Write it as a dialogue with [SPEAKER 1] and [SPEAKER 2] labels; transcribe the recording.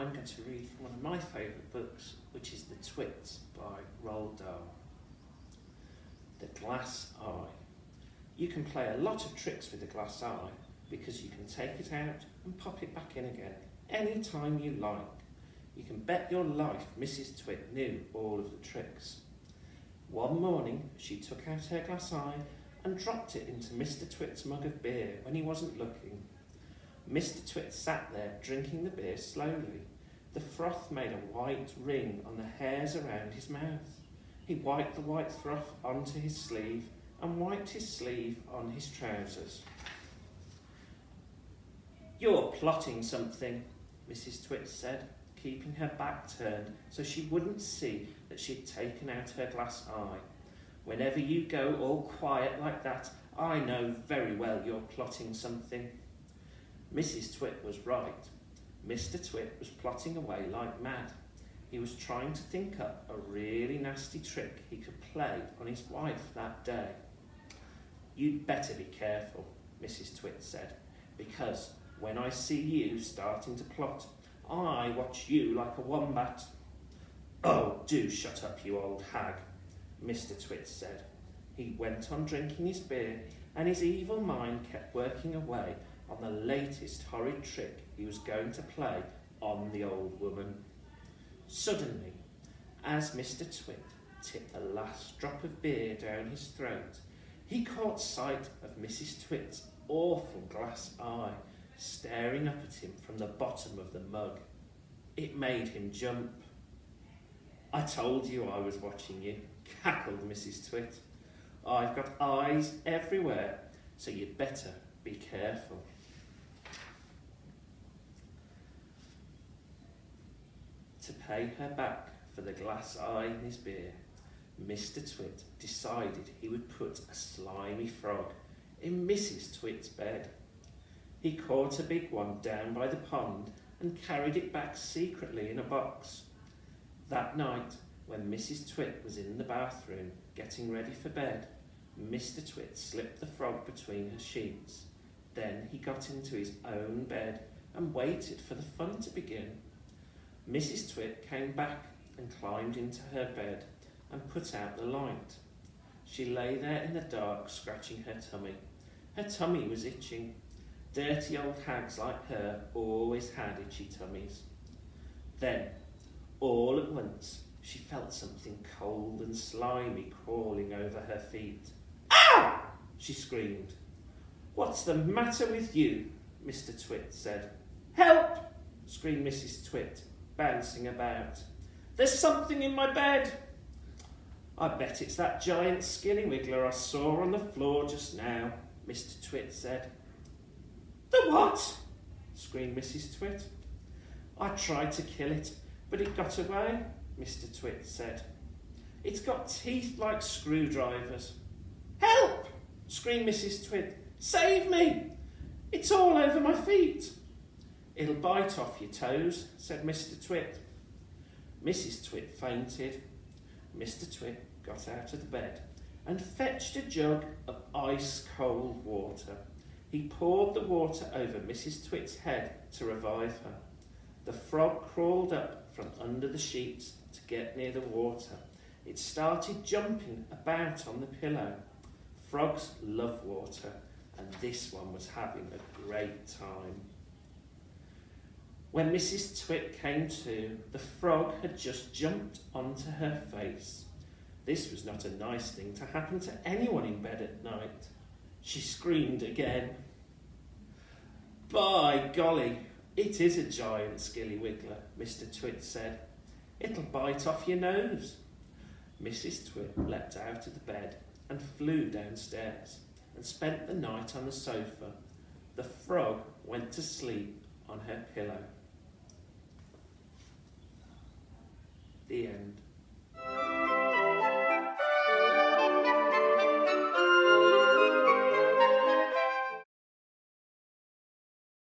[SPEAKER 1] I'm going to read from one of my favourite books, which is The Twits by Roald Dahl. The Glass Eye. You can play a lot of tricks with the glass eye because you can take it out and pop it back in again any time you like. You can bet your life Mrs. Twit knew all of the tricks. One morning, she took out her glass eye and dropped it into Mr. Twit's mug of beer when he wasn't looking. Mr. Twit sat there drinking the beer slowly. The froth made a white ring on the hairs around his mouth. He wiped the white froth onto his sleeve and wiped his sleeve on his trousers. "You're plotting something," Mrs. Twit said, keeping her back turned so she wouldn't see that she'd taken out her glass eye. "Whenever you go all quiet like that, I know very well you're plotting something." Mrs. Twit was right. Mr. Twit was plotting away like mad. He was trying to think up a really nasty trick he could play on his wife that day. "You'd better be careful," Mrs. Twit said, "because when I see you starting to plot, I watch you like a wombat." "Oh, do shut up, you old hag," Mr. Twit said. He went on drinking his beer, and his evil mind kept working away on the latest horrid trick he was going to play on the old woman. Suddenly, as Mr. Twit tipped the last drop of beer down his throat, he caught sight of Mrs. Twit's awful glass eye staring up at him from the bottom of the mug. It made him jump. "I told you I was watching you," cackled Mrs. Twit. "I've got eyes everywhere, so you'd better be careful." To pay her back for the glass eye in his beer, Mr. Twit decided he would put a slimy frog in Mrs. Twit's bed. He caught a big one down by the pond and carried it back secretly in a box. That night, when Mrs. Twit was in the bathroom getting ready for bed, Mr. Twit slipped the frog between her sheets. Then he got into his own bed and waited for the fun to begin. Mrs. Twit came back and climbed into her bed and put out the light. She lay there in the dark, scratching her tummy. Her tummy was itching. Dirty old hags like her always had itchy tummies. Then, all at once, she felt something cold and slimy crawling over her feet. "Ow!" she screamed. "What's the matter with you?" Mr. Twit said. "Help!" screamed Mrs. Twit, bouncing about. "There's something in my bed." "I bet it's that giant skillywiggler I saw on the floor just now," Mr. Twit said. "The what?" screamed Mrs. Twit. "I tried to kill it, but it got away," Mr. Twit said. "It's got teeth like screwdrivers." "Help!" screamed Mrs. Twit. "Save me! It's all over my feet." "It'll bite off your toes," said Mr. Twit. Mrs. Twit fainted. Mr. Twit got out of the bed and fetched a jug of ice-cold water. He poured the water over Mrs. Twit's head to revive her. The frog crawled up from under the sheets to get near the water. It started jumping about on the pillow. Frogs love water, and this one was having a great time. When Mrs. Twit came to, the frog had just jumped onto her face. This was not a nice thing to happen to anyone in bed at night. She screamed again. "By golly, it is a giant skillywiggler," Mr. Twit said. "It'll bite off your nose." Mrs. Twit leapt out of the bed and flew downstairs and spent the night on the sofa. The frog went to sleep on her pillow. The end.